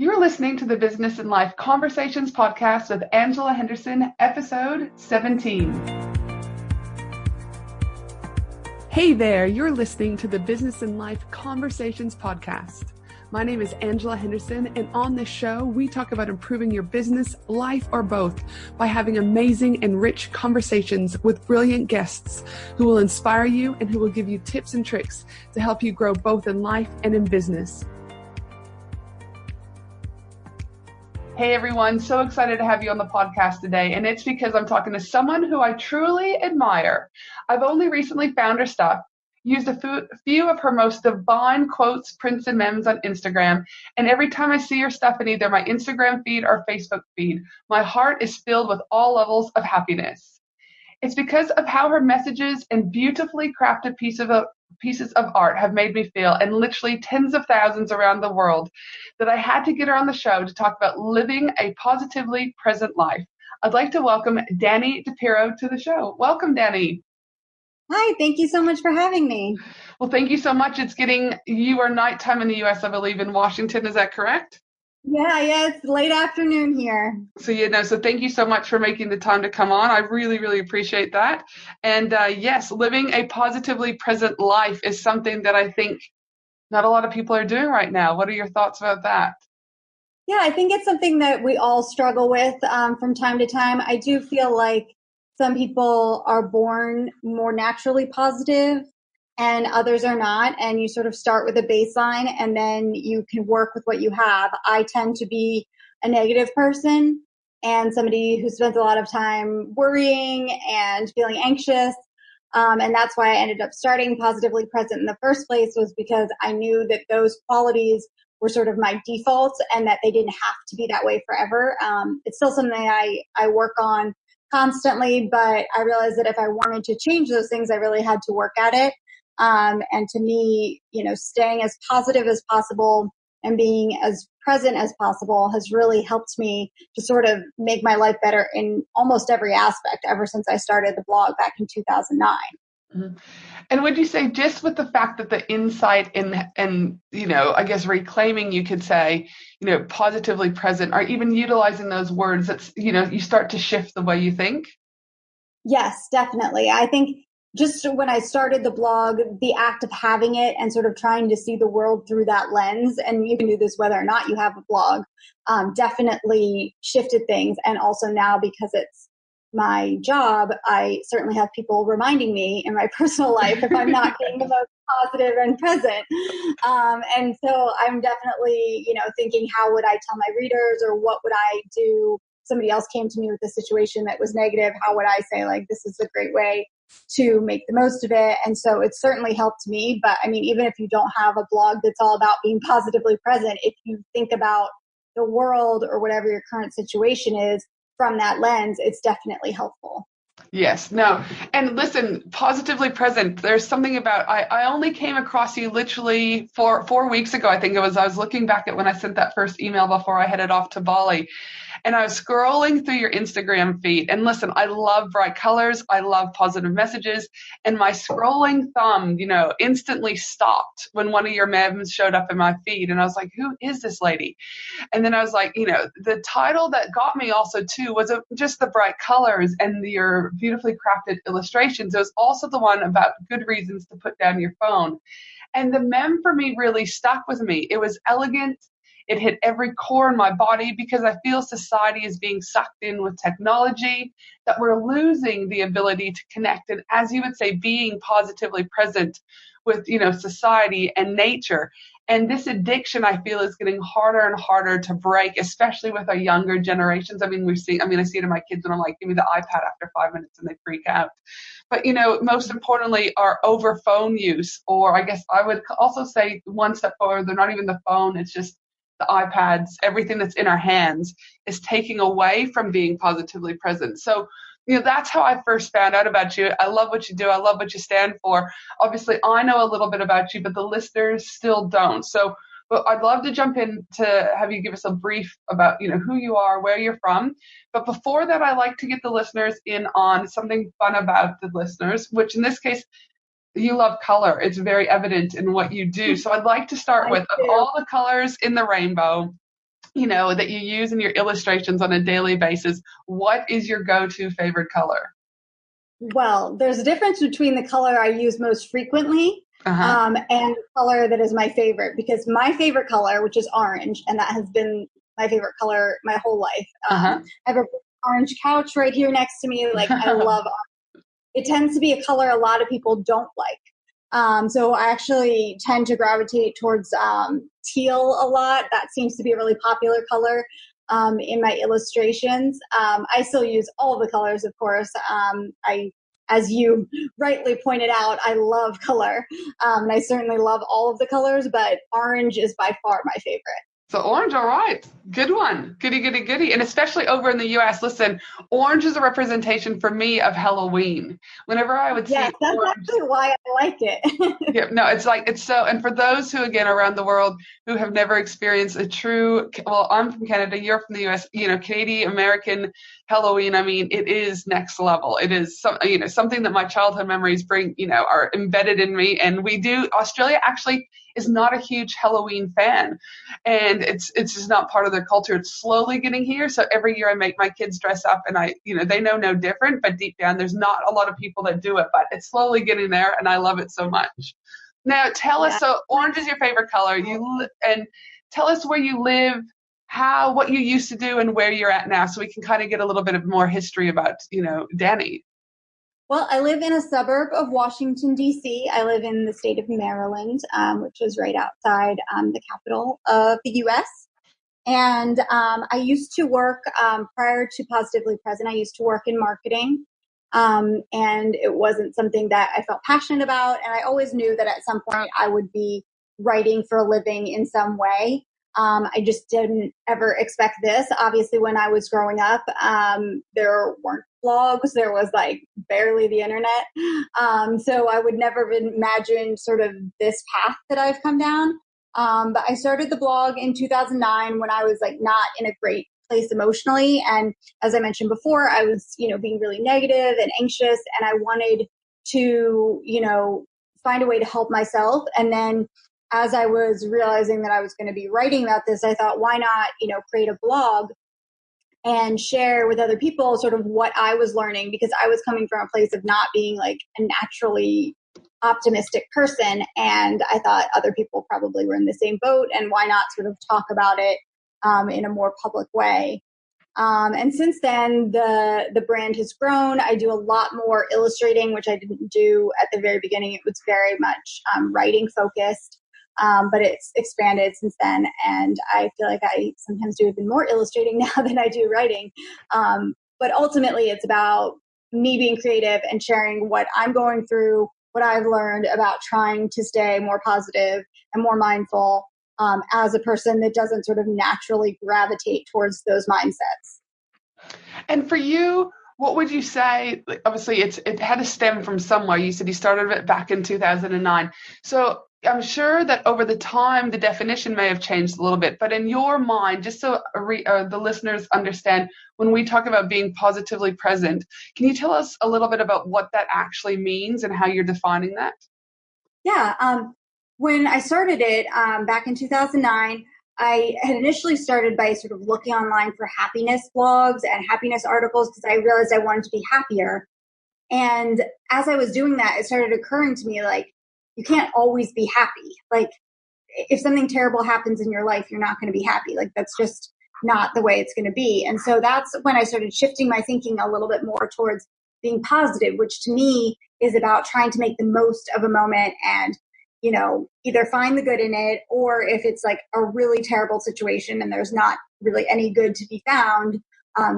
You're listening to the Business and Life Conversations podcast with Angela Henderson, episode 17. Hey there, you're listening to the Business and Life Conversations podcast. My name is Angela Henderson, and on this show, we talk about improving your business, life, or both by having amazing and rich conversations with brilliant guests who will inspire you and who will give you tips and tricks to help you grow both in life and in business. Hey everyone, so excited to have you on the podcast today, and it's because I'm talking to someone who I truly admire. I've only recently found her stuff, used a few of her most divine quotes, prints, and memes on Instagram, and every time I see her stuff in either my Instagram feed or Facebook feed, my heart is filled with all levels of happiness. It's because of how her messages and beautifully crafted pieces of art have made me feel, and literally tens of thousands around the world, that I had to get her on the show to talk about living a positively present life. I'd like to welcome Dani DiPirro to the show. Welcome, Dani. Hi, thank you so much for having me. Well, thank you so much. You are nighttime in the U.S., I believe, in Washington. Is that correct? Yeah, it's late afternoon here. So thank you so much for making the time to come on. I really, really appreciate that. And yes, living a positively present life is something that I think not a lot of people are doing right now. What are your thoughts about that? Yeah, I think it's something that we all struggle with from time to time. I do feel like some people are born more naturally positive and others are not. And you sort of start with a baseline and then you can work with what you have. I tend to be a negative person and somebody who spends a lot of time worrying and feeling anxious. And that's why I ended up starting Positively Present in the first place, was because I knew that those qualities were sort of my defaults and that they didn't have to be that way forever. It's still something I work on constantly, but I realized that if I wanted to change those things, I really had to work at it. And to me, staying as positive as possible and being as present as possible has really helped me to sort of make my life better in almost every aspect ever since I started the blog back in 2009. Mm-hmm. And would you say, just with the fact that the insight and I guess reclaiming, you could say, positively present, or even utilizing those words, that's, you start to shift the way you think? Yes, definitely. I think just when I started the blog, the act of having it and sort of trying to see the world through that lens, and you can do this whether or not you have a blog, definitely shifted things. And also now, because it's my job, I certainly have people reminding me in my personal life if I'm not being the most positive and present. And so I'm definitely, thinking, how would I tell my readers, or what would I do? Somebody else came to me with a situation that was negative. How would I say, like, this is a great way to make the most of it? And so it's certainly helped me. But I mean, even if you don't have a blog that's all about being positively present, if you think about the world or whatever your current situation is from that lens, it's definitely helpful. Yes, no. And listen, positively present, there's something about, I only came across you literally 4 weeks ago, I think it was. I was looking back at when I sent that first email before I headed off to Bali. And I was scrolling through your Instagram feed. And listen, I love bright colors. I love positive messages. And my scrolling thumb, instantly stopped when one of your memes showed up in my feed. And I was like, who is this lady? And then I was like, the title that got me also too was just the bright colors and your beautifully crafted illustrations. It was also the one about good reasons to put down your phone. And the meme for me really stuck with me. It was elegant. It hit every core in my body, because I feel society is being sucked in with technology, that we're losing the ability to connect. And as you would say, being positively present with, society and nature. And this addiction, I feel, is getting harder and harder to break, especially with our younger generations. I see it in my kids when I'm like, give me the iPad after 5 minutes and they freak out. But, most importantly, our over phone use, or I guess I would also say one step forward, they're not even the phone, it's just the iPads, everything that's in our hands is taking away from being positively present. So, that's how I first found out about you. I love what you do. I love what you stand for. Obviously, I know a little bit about you, but the listeners still don't. So I'd love to jump in to have you give us a brief about, who you are, where you're from. But before that, I like to get the listeners in on something fun about the listeners, which in this case, you love color. It's very evident in what you do. So I'd like to start with, of all the colors in the rainbow, that you use in your illustrations on a daily basis, what is your go-to favorite color? Well, there's a difference between the color I use most frequently Uh-huh. and the color that is my favorite, because my favorite color, which is orange, and that has been my favorite color my whole life. Uh-huh. I have a orange couch right here next to me. Like, I love orange. It tends to be a color a lot of people don't like. So I actually tend to gravitate towards teal a lot. That seems to be a really popular color in my illustrations. I still use all of the colors, of course. As you rightly pointed out, I love color. And I certainly love all of the colors, but orange is by far my favorite. So orange, all right. Good one. Goody, goody, goody. And especially over in the US, listen, orange is a representation for me of Halloween. Whenever I would see Yes, that's orange, actually why I like it. yeah, no, it's so, and for those who, again, around the world who have never experienced a true, well, I'm from Canada, you're from the US, Canadian American Halloween, I mean, it is next level. It is something that my childhood memories bring, are embedded in me. And Australia actually is not a huge Halloween fan, and it's just not part of their culture. It's slowly getting here. So every year I make my kids dress up, and they know no different, but deep down there's not a lot of people that do it, but it's slowly getting there, and I love it so much. Now tell us, Yeah. so orange is your favorite color. And tell us where you live, what you used to do, and where you're at now, so we can kind of get a little bit of more history about, Dani. Well, I live in a suburb of Washington, D.C. I live in the state of Maryland, which is right outside the capital of the U.S. And I used to work prior to Positively Present. I used to work in marketing, and it wasn't something that I felt passionate about. And I always knew that at some point I would be writing for a living in some way. I just didn't ever expect this. Obviously, when I was growing up, there weren't blogs. There was like barely the internet. So I would never have imagined sort of this path that I've come down. But I started the blog in 2009 when I was like not in a great place emotionally. And as I mentioned before, I was, being really negative and anxious, and I wanted to, find a way to help myself. And then as I was realizing that I was going to be writing about this, I thought, why not, create a blog and share with other people sort of what I was learning, because I was coming from a place of not being like a naturally optimistic person. And I thought other people probably were in the same boat, and why not sort of talk about it in a more public way. And since then, the brand has grown. I do a lot more illustrating, which I didn't do at the very beginning. It was very much writing focused. But it's expanded since then, and I feel like I sometimes do even more illustrating now than I do writing. But ultimately, it's about me being creative and sharing what I'm going through, what I've learned about trying to stay more positive and more mindful as a person that doesn't sort of naturally gravitate towards those mindsets. And for you, what would you say? Obviously, it had to stem from somewhere. You said you started it back in 2009. So I'm sure that over the time, the definition may have changed a little bit. But in your mind, just so the listeners understand, when we talk about being positively present, can you tell us a little bit about what that actually means and how you're defining that? Yeah. When I started it back in 2009, I had initially started by sort of looking online for happiness blogs and happiness articles because I realized I wanted to be happier. And as I was doing that, it started occurring to me like, you can't always be happy. Like, if something terrible happens in your life, you're not going to be happy. Like, that's just not the way it's going to be. And so that's when I started shifting my thinking a little bit more towards being positive, which to me is about trying to make the most of a moment and, either find the good in it, or if it's like a really terrible situation and there's not really any good to be found,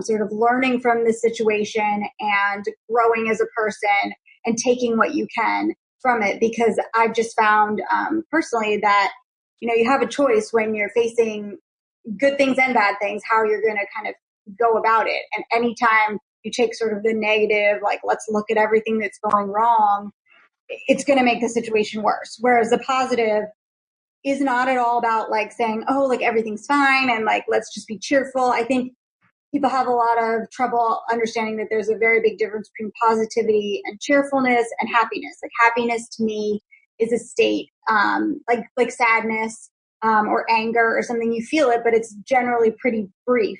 sort of learning from the situation and growing as a person and taking what you can from it. Because I've just found personally that, you have a choice when you're facing good things and bad things, how you're going to kind of go about it. And anytime you take sort of the negative, like, let's look at everything that's going wrong, it's going to make the situation worse. Whereas the positive is not at all about like saying, oh, like everything's fine and like, let's just be cheerful. I think people have a lot of trouble understanding that there's a very big difference between positivity and cheerfulness and happiness. Like, happiness to me is a state, like sadness or anger or something, you feel it, but it's generally pretty brief.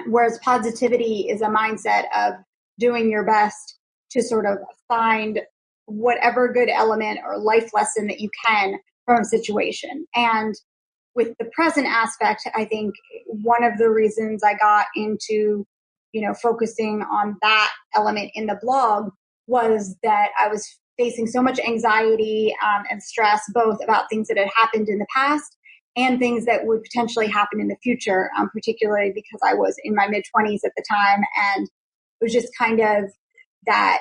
Whereas positivity is a mindset of doing your best to sort of find whatever good element or life lesson that you can from a situation. And with the present aspect, I think one of the reasons I got into, focusing on that element in the blog was that I was facing so much anxiety and stress, both about things that had happened in the past and things that would potentially happen in the future, particularly because I was in my mid-20s at the time. And it was just kind of that,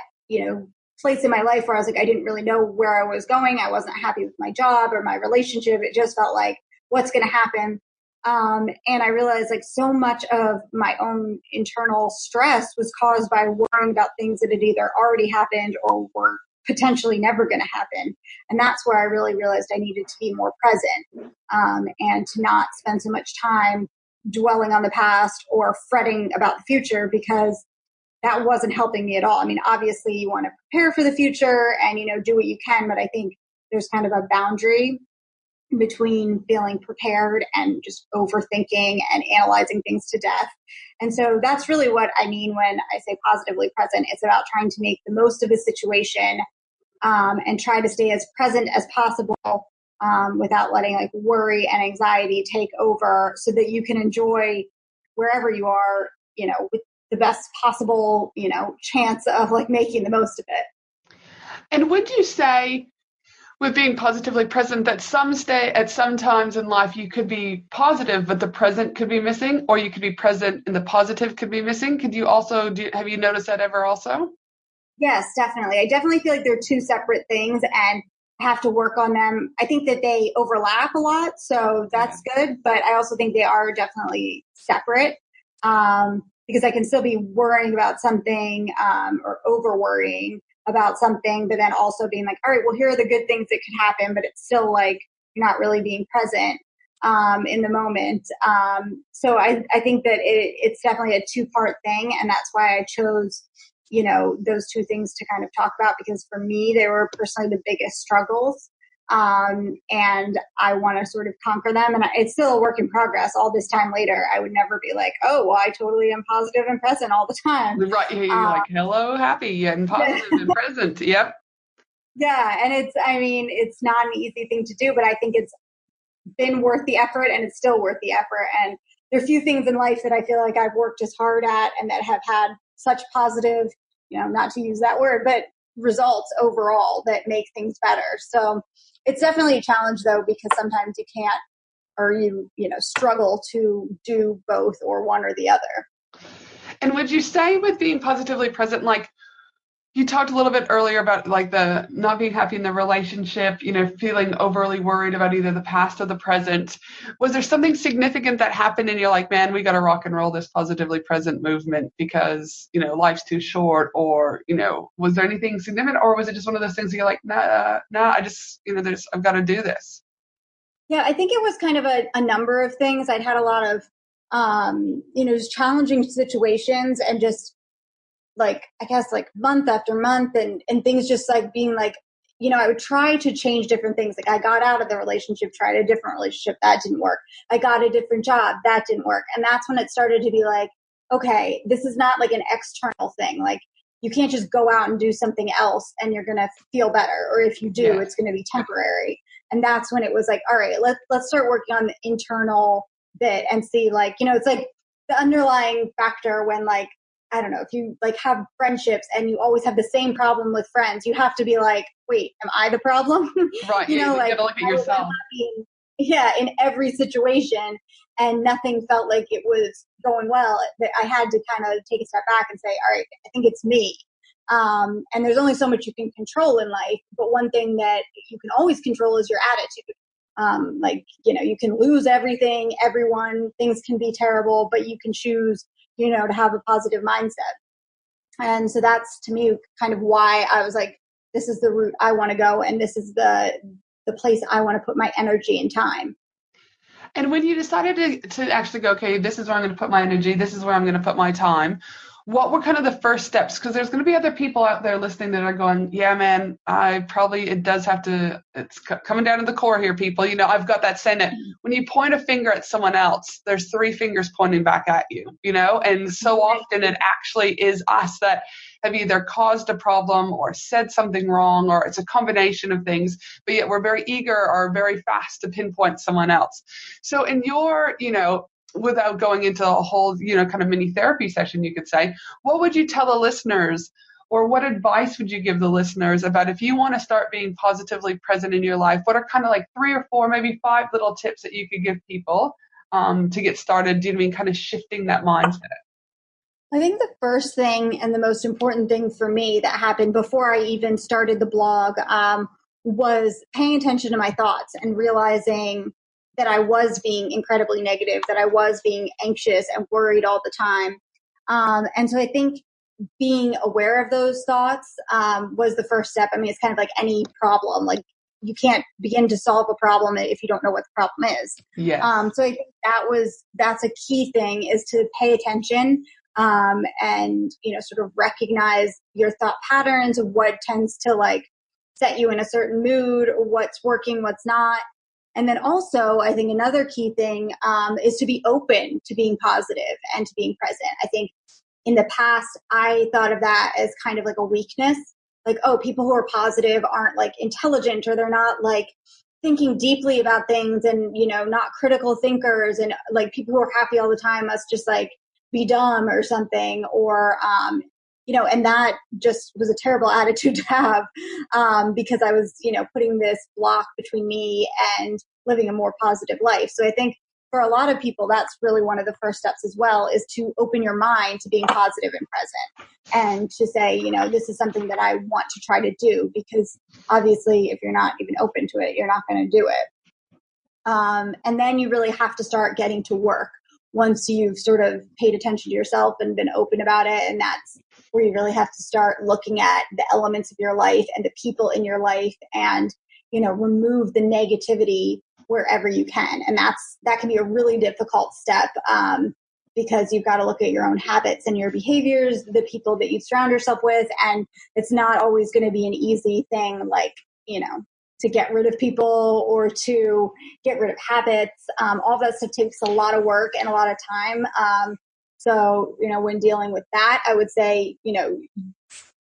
place in my life where I was like, I didn't really know where I was going. I wasn't happy with my job or my relationship. It just felt like, what's going to happen? And I realized like so much of my own internal stress was caused by worrying about things that had either already happened or were potentially never going to happen. And that's where I really realized I needed to be more present and to not spend so much time dwelling on the past or fretting about the future, because that wasn't helping me at all. I mean, obviously you want to prepare for the future and, do what you can, but I think there's kind of a boundary between feeling prepared and just overthinking and analyzing things to death. And so that's really what I mean when I say positively present. It's about trying to make the most of a situation and try to stay as present as possible without letting like worry and anxiety take over, so that you can enjoy wherever you are, with the best possible, chance of like making the most of it. And would you say, with being positively present, that at some times in life you could be positive, but the present could be missing, or you could be present and the positive could be missing? Could you also have you noticed that ever also? Yes, definitely. I definitely feel like they're two separate things and have to work on them. I think that they overlap a lot, so that's good. But I also think they are definitely separate because I can still be worrying about something or over worrying about something, but then also being like, all right, well, here are the good things that could happen, but it's still like you're not really being present in the moment. So I think that it's definitely a two-part thing, and that's why I chose, those two things to kind of talk about, because for me, they were personally the biggest struggles. And I want to sort of conquer them. And it's still a work in progress. All this time later, I would never be like, oh, well, I totally am positive and present all the time. Right. You're like, hello, happy and positive and present. Yep. Yeah. And it's not an easy thing to do, but I think it's been worth the effort, and it's still worth the effort. And there are a few things in life that I feel like I've worked as hard at and that have had such positive, not to use that word, but results overall that make things better. So it's definitely a challenge though, because sometimes you can't, or you struggle to do both or one or the other. And would you say with being positively present, like you talked a little bit earlier about like the not being happy in the relationship, feeling overly worried about either the past or the present. Was there something significant that happened and you're like, man, we got to rock and roll this positively present movement because, life's too short, or, was there anything significant, or was it just one of those things that you're like, nah, I just, I've got to do this? Yeah, I think it was kind of a number of things. I'd had a lot of, just challenging situations, and just like, I guess like month after month and things just like being like, I would try to change different things. Like I got out of the relationship, tried a different relationship. That didn't work. I got a different job. That didn't work. And that's when it started to be like, okay, this is not like an external thing. Like you can't just go out and do something else and you're going to feel better. Or if you do, it's going to be temporary. And that's when it was like, all right, let's start working on the internal bit and see like, it's like the underlying factor when like, I don't know, if you like have friendships and you always have the same problem with friends, you have to be like, wait, am I the problem? Right. You gotta look at yourself. In every situation, and nothing felt like it was going well. I had to kind of take a step back and say, all right, I think it's me. And there's only so much you can control in life, but one thing that you can always control is your attitude. You can lose everything, everyone, things can be terrible, but you can choose to have a positive mindset. And so that's, to me, kind of why I was like, this is the route I want to go. And this is the place I want to put my energy and time. And when you decided to actually go, okay, this is where I'm going to put my energy, this is where I'm going to put my time, what were kind of the first steps? Because there's going to be other people out there listening that are going, yeah, man, it does have to, it's coming down to the core here, people. You know, I've got that saying that when you point a finger at someone else, there's three fingers pointing back at you, you know? And so often it actually is us that have either caused a problem or said something wrong, or it's a combination of things, but yet we're very eager or very fast to pinpoint someone else. So in your, you know, without going into a whole, you know, kind of mini therapy session, you could say, what would you tell the listeners, or what advice would you give the listeners about if you want to start being positively present in your life? What are kind of like 3 or 4, maybe 5 little tips that you could give people to get started? Do you mean kind of shifting that mindset? I think the first thing and the most important thing for me that happened before I even started the blog was paying attention to my thoughts and realizing that I was being incredibly negative, that I was being anxious and worried all the time. And so I think being aware of those thoughts was the first step. I mean, it's kind of like any problem. Like, you can't begin to solve a problem if you don't know what the problem is. Yes. So I think that's a key thing, is to pay attention and, you know, sort of recognize your thought patterns of what tends to like set you in a certain mood, or what's working, what's not. And then also, I think another key thing is to be open to being positive and to being present. I think in the past, I thought of that as kind of like a weakness. Like, oh, people who are positive aren't like intelligent, or they're not like thinking deeply about things, and, you know, not critical thinkers, and like people who are happy all the time must just like be dumb or something, or, you know, and that just was a terrible attitude to have because I was, you know, putting this block between me and living a more positive life. So I think for a lot of people, that's really one of the first steps as well, is to open your mind to being positive and present, and to say, you know, this is something that I want to try to do, because obviously if you're not even open to it, you're not going to do it. And then you really have to start getting to work once you've sort of paid attention to yourself and been open about it. And that's where you really have to start looking at the elements of your life and the people in your life, and, you know, remove the negativity wherever you can. And that can be a really difficult step because you've got to look at your own habits and your behaviors, the people that you surround yourself with. And it's not always going to be an easy thing, like, you know, to get rid of people or to get rid of habits. All that stuff takes a lot of work and a lot of time. So, you know, when dealing with that, I would say, you know,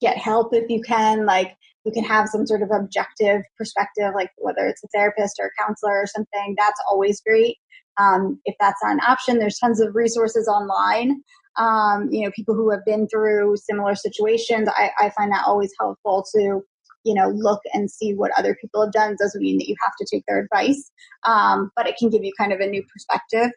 get help if you can. Like, you can have some sort of objective perspective, like whether it's a therapist or a counselor or something. That's always great. If that's not an option, there's tons of resources online. You know, people who have been through similar situations. I find that always helpful to, you know, look and see what other people have done. It doesn't mean that you have to take their advice, but it can give you kind of a new perspective.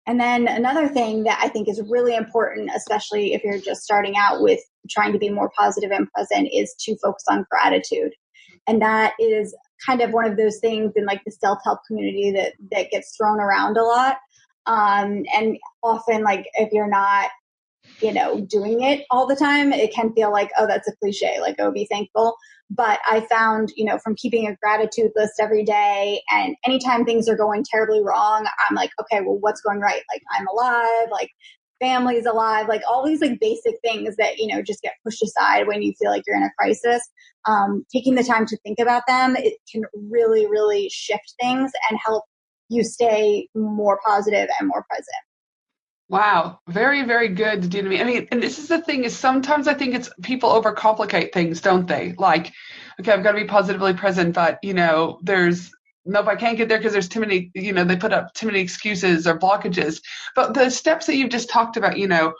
And then another thing that I think is really important, especially if you're just starting out with trying to be more positive and present, is to focus on gratitude. And that is kind of one of those things in like the self-help community that gets thrown around a lot. And often, like, if you're not, you know, doing it all the time, it can feel like, oh, that's a cliche, like, oh, be thankful. But I found, you know, from keeping a gratitude list every day, and anytime things are going terribly wrong, I'm like, okay, well, what's going right? Like, I'm alive, like, family's alive, like all these like basic things that, you know, just get pushed aside when you feel like you're in a crisis. Taking the time to think about them, it can really, really shift things and help you stay more positive and more present. Wow. Very, very good, Dani. I mean, and this is the thing, is sometimes I think it's people overcomplicate things, don't they? Like, okay, I've got to be positively present, but, you know, nope, I can't get there because there's too many, you know, they put up too many excuses or blockages. But the steps that you've just talked about, you know,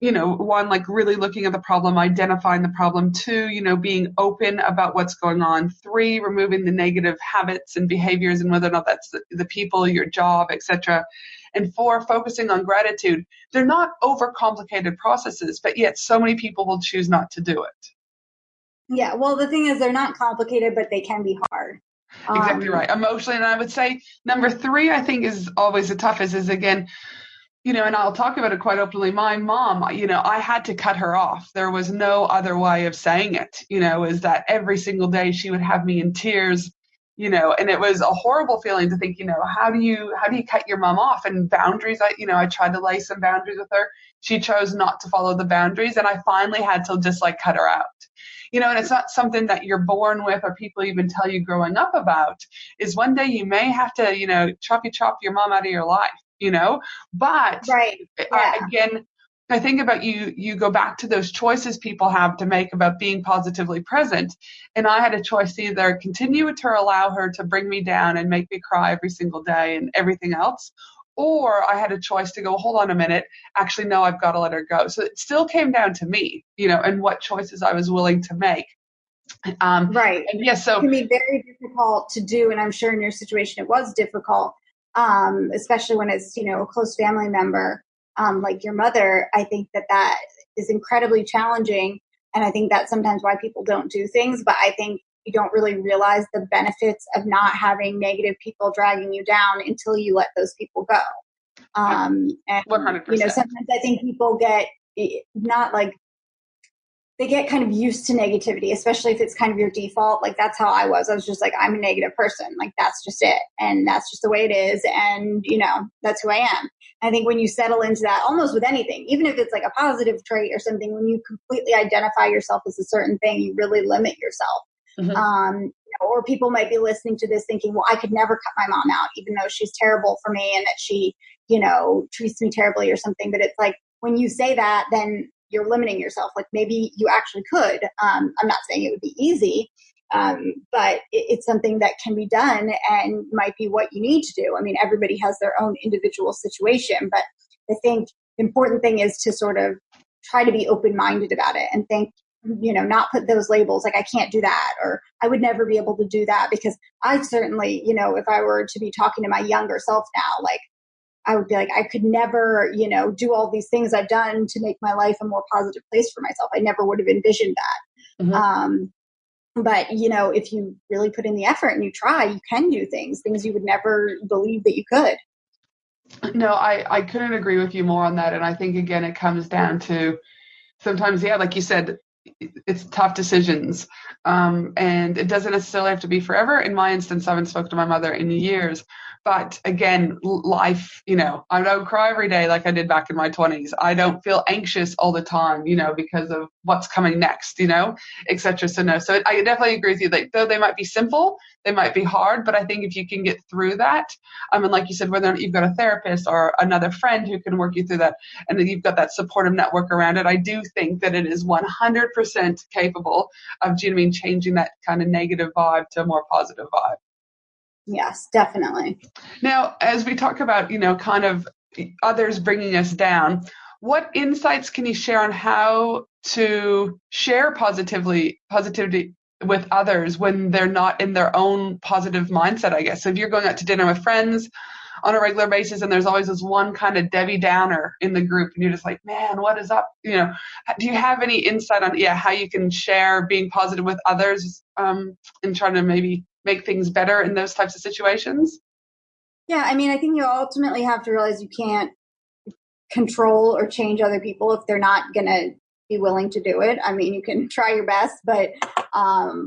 one, like really looking at the problem, identifying the problem. 2, you know, being open about what's going on. 3, removing the negative habits and behaviors, and whether or not that's the people, your job, etc. And 4, focusing on gratitude. They're not overcomplicated processes, but yet so many people will choose not to do it. Yeah, well, the thing is, they're not complicated, but they can be hard. Exactly right. Emotionally. And I would say number 3, I think, is always the toughest, is again, you know, and I'll talk about it quite openly. My mom, you know, I had to cut her off. There was no other way of saying it, you know, is that every single day she would have me in tears, and it was a horrible feeling to think, how do you cut your mom off? And boundaries, I tried to lay some boundaries with her. She chose not to follow the boundaries, and I finally had to just like cut her out. And it's not something that you're born with or people even tell you growing up about, is one day you may have to, chop your mom out of your life, but Right. Yeah. again, I think about you go back to those choices people have to make about being positively present. And I had a choice to either continue to allow her to bring me down and make me cry every single day and everything else, or I had a choice to go, hold on a minute, actually, no, I've got to let her go. So it still came down to me, and what choices I was willing to make. Right. And yes, so it can be very difficult to do. And I'm sure in your situation, it was difficult, especially when it's, a close family member. Like your mother. I think that is incredibly challenging. And I think that's sometimes why people don't do things. But I think you don't really realize the benefits of not having negative people dragging you down until you let those people go. And 100%. Sometimes I think people get not like, they get kind of used to negativity, especially if it's kind of your default. Like that's how I was. I was just like, I'm a negative person. Like that's just it. And that's just the way it is. And, that's who I am. I think when you settle into that, almost with anything, even if it's like a positive trait or something, when you completely identify yourself as a certain thing, you really limit yourself. Mm-hmm. Or people might be listening to this thinking, well, I could never cut my mom out, even though she's terrible for me and that she, treats me terribly or something. But it's like, when you say that, then you're limiting yourself. Like maybe you actually could. I'm not saying it would be easy, but it's something that can be done and might be what you need to do. I mean, everybody has their own individual situation, but I think the important thing is to sort of try to be open-minded about it and think, not put those labels like I can't do that, or I would never be able to do that, because I certainly, if I were to be talking to my younger self now, like I would be like, I could never, do all these things I've done to make my life a more positive place for myself. I never would have envisioned that. Mm-hmm. But, if you really put in the effort and you try, you can do things you would never believe that you could. No, I couldn't agree with you more on that. And I think, again, it comes down to sometimes, like you said, it's tough decisions. And it doesn't necessarily have to be forever. In my instance, I haven't spoken to my mother in years. But again, life, I don't cry every day like I did back in my 20s. I don't feel anxious all the time, because of what's coming next, et cetera. So no, so I definitely agree with you. Like, though they might be simple, they might be hard, but I think if you can get through that, and like you said, whether or not you've got a therapist or another friend who can work you through that, and then you've got that supportive network around it, I do think that it is 100% capable of, changing that kind of negative vibe to a more positive vibe. Yes, definitely. Now, as we talk about, kind of others bringing us down, what insights can you share on how to share positivity with others when they're not in their own positive mindset, I guess? So if you're going out to dinner with friends on a regular basis and there's always this one kind of Debbie Downer in the group and you're just like, man, what is up? Do you have any insight on how you can share being positive with others and trying to maybe make things better in those types of situations? Yeah, I mean, I think you ultimately have to realize you can't control or change other people if they're not going to be willing to do it. I mean, you can try your best, but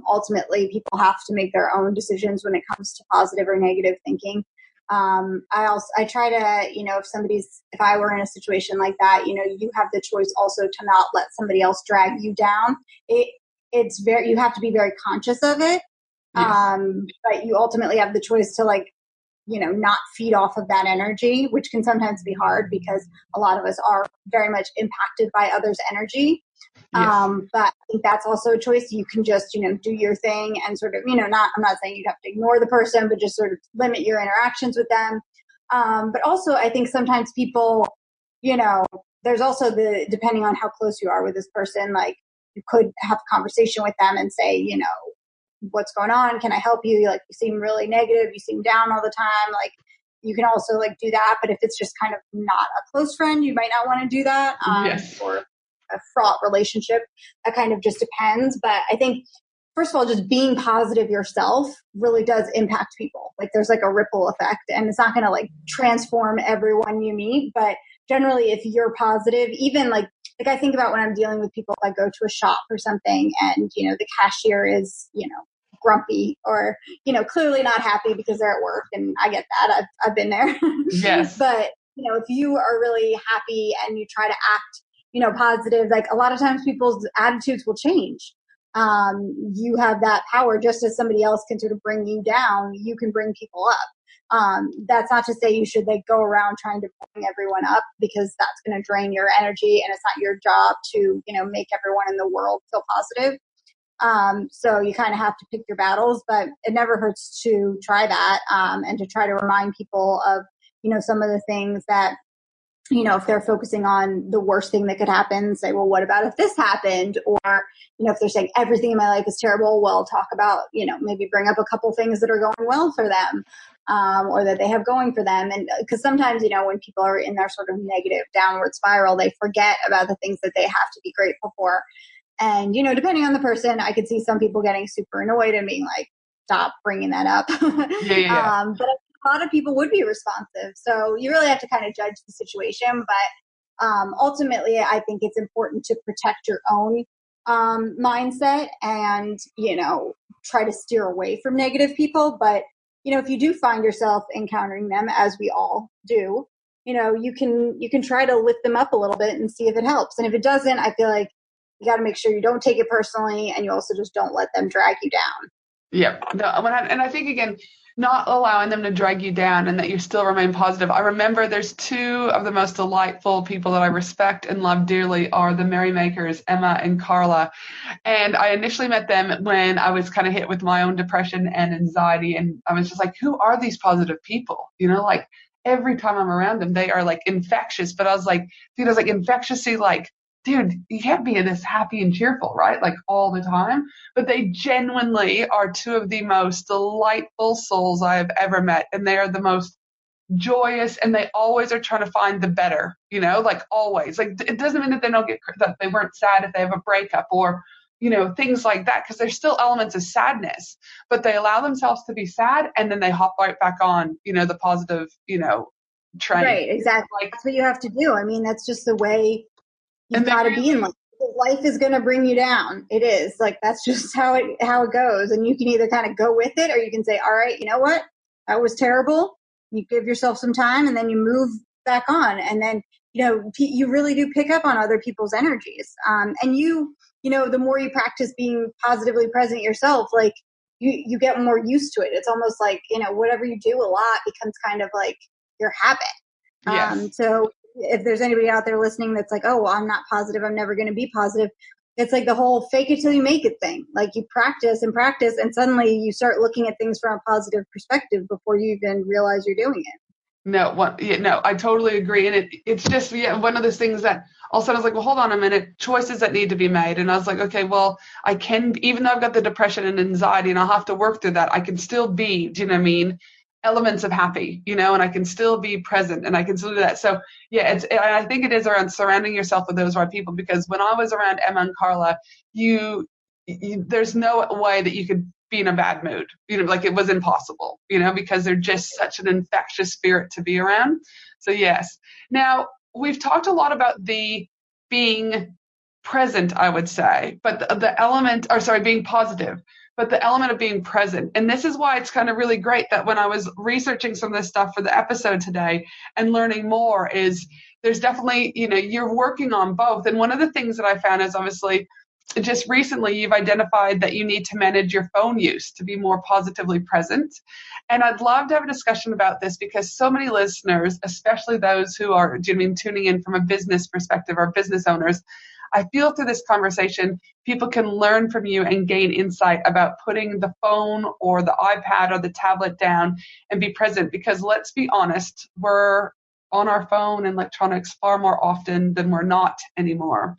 ultimately people have to make their own decisions when it comes to positive or negative thinking. I try to, if I were in a situation like that, you have the choice also to not let somebody else drag you down. You have to be very conscious of it. Yes. But you ultimately have the choice to not feed off of that energy, which can sometimes be hard because a lot of us are very much impacted by others' energy. Yes. But I think that's also a choice. You can just, do your thing and sort of, I'm not saying you'd have to ignore the person, but just sort of limit your interactions with them. But also I think sometimes people, there's also depending on how close you are with this person, like you could have a conversation with them and say, what's going on? Can I help you? Like, you seem really negative. You seem down all the time. Like, you can also do that. But if it's just kind of not a close friend, you might not want to do that. Yes. Or a fraught relationship. That kind of just depends. But I think, first of all, just being positive yourself really does impact people. Like, there's a ripple effect, and it's not going to transform everyone you meet. But generally, if you're positive, even like I think about when I'm dealing with people, if I go to a shop or something and, the cashier is, grumpy or, clearly not happy because they're at work. And I get that. I've been there. Yes. But, if you are really happy and you try to act, positive, like a lot of times people's attitudes will change. You have that power, just as somebody else can sort of bring you down, you can bring people up. That's not to say you should go around trying to bring everyone up, because that's going to drain your energy, and it's not your job to, make everyone in the world feel positive. So you kind of have to pick your battles, but it never hurts to try that, and to try to remind people of, some of the things that, if they're focusing on the worst thing that could happen, say, well, what about if this happened? Or, if they're saying everything in my life is terrible, well, talk about, maybe bring up a couple things that are going well for them, or that they have going for them. And because sometimes, when people are in their sort of negative downward spiral, they forget about the things that they have to be grateful for. And, depending on the person, I could see some people getting super annoyed and being like, stop bringing that up. Yeah. But a lot of people would be responsive. So you really have to kind of judge the situation. But ultimately, I think it's important to protect your own mindset and, try to steer away from negative people. But, if you do find yourself encountering them, as we all do, you can try to lift them up a little bit and see if it helps. And if it doesn't, I feel like you got to make sure you don't take it personally, and you also just don't let them drag you down. Yeah. No, and I think, again, not allowing them to drag you down, and that you still remain positive. I remember there's two of the most delightful people that I respect and love dearly are the Merrymakers, Emma and Carla. And I initially met them when I was kind of hit with my own depression and anxiety. And I was just like, who are these positive people? Like every time I'm around them, they are like infectious. But I was like, infectiously like, dude, you can't be this happy and cheerful, right? Like all the time. But they genuinely are two of the most delightful souls I have ever met. And they are the most joyous, and they always are trying to find the better, like always. Like it doesn't mean that that they weren't sad if they have a breakup or, things like that, because there's still elements of sadness, but they allow themselves to be sad and then they hop right back on, the positive, train. Right, exactly. Like, that's what you have to do. I mean, that's just the way you've got to be in life. Life is going to bring you down. It is like, that's just how it goes. And you can either kind of go with it, or you can say, all right, you know what? That was terrible. You give yourself some time, and then you move back on. And then, you really do pick up on other people's energies. And the more you practice being positively present yourself, like you get more used to it. It's almost like, whatever you do a lot becomes kind of like your habit. Yes. So if there's anybody out there listening that's like, oh, well, I'm not positive, I'm never going to be positive, it's like the whole fake it till you make it thing. Like you practice and practice, and suddenly you start looking at things from a positive perspective before you even realize you're doing it. No, I totally agree. And it's just, one of those things that all of a sudden I was like, well, hold on a minute, choices that need to be made. And I was like, okay, well, I can, even though I've got the depression and anxiety and I'll have to work through that, I can still be, do you know what I mean? Elements of happy, and I can still be present and I can still do that. So I think it is around surrounding yourself with those right people, because when I was around Emma and Carla, there's no way that you could be in a bad mood, like it was impossible, because they're just such an infectious spirit to be around. So yes. Now we've talked a lot about the being present, I would say, but being positive, but the element of being present. And this is why it's kind of really great that when I was researching some of this stuff for the episode today and learning more, is there's definitely, you're working on both. And one of the things that I found is, obviously, just recently you've identified that you need to manage your phone use to be more positively present. And I'd love to have a discussion about this, because so many listeners, especially those who are tuning in from a business perspective or business owners, I feel through this conversation, people can learn from you and gain insight about putting the phone or the iPad or the tablet down and be present. Because let's be honest, we're on our phone and electronics far more often than we're not anymore.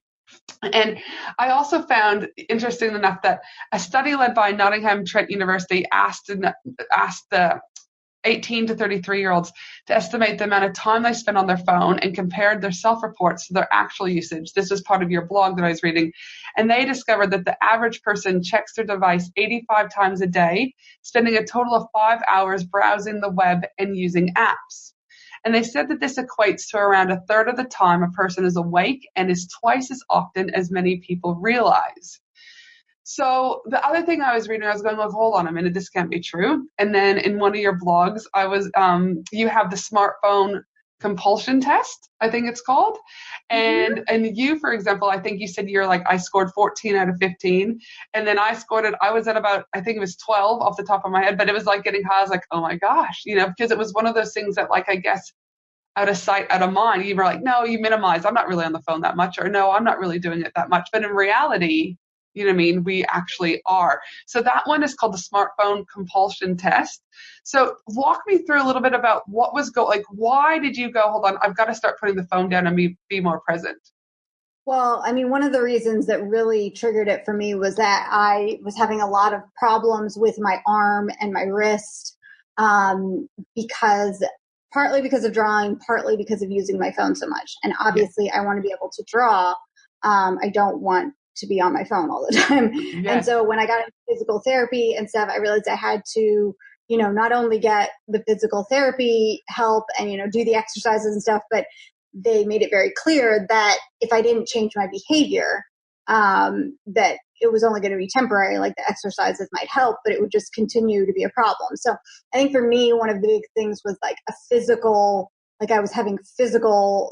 And I also found, interesting enough, that a study led by Nottingham Trent University asked the 18 to 33-year-olds to estimate the amount of time they spend on their phone and compared their self-reports to their actual usage. This was part of your blog that I was reading. And they discovered that the average person checks their device 85 times a day, spending a total of 5 hours browsing the web and using apps. And they said that this equates to around a third of the time a person is awake, and is twice as often as many people realize. So the other thing I was reading, I was going, like, hold on a minute, this can't be true. And then in one of your blogs, you have the smartphone compulsion test, I think it's called. And you, for example, I think you said you're like, I scored 14 out of 15. And then I was at about, I think it was 12 off the top of my head, but it was like getting high. I was like, oh my gosh, because it was one of those things that, like, I guess out of sight, out of mind, you were like, no, you minimize. I'm not really on the phone that much, or no, I'm not really doing it that much. But in reality, you know what I mean? We actually are. So that one is called the smartphone compulsion test. So walk me through a little bit about what was why did you go, hold on, I've got to start putting the phone down and be more present? Well, I mean, one of the reasons that really triggered it for me was that I was having a lot of problems with my arm and my wrist, because partly because of drawing, partly because of using my phone so much. And obviously, I want to be able to draw. I don't want to be on my phone all the time. Yes. And so when I got into physical therapy and stuff, I realized I had to, not only get the physical therapy help and, do the exercises and stuff, but they made it very clear that if I didn't change my behavior, that it was only going to be temporary, like the exercises might help, but it would just continue to be a problem. So I think for me, one of the big things was like I was having physical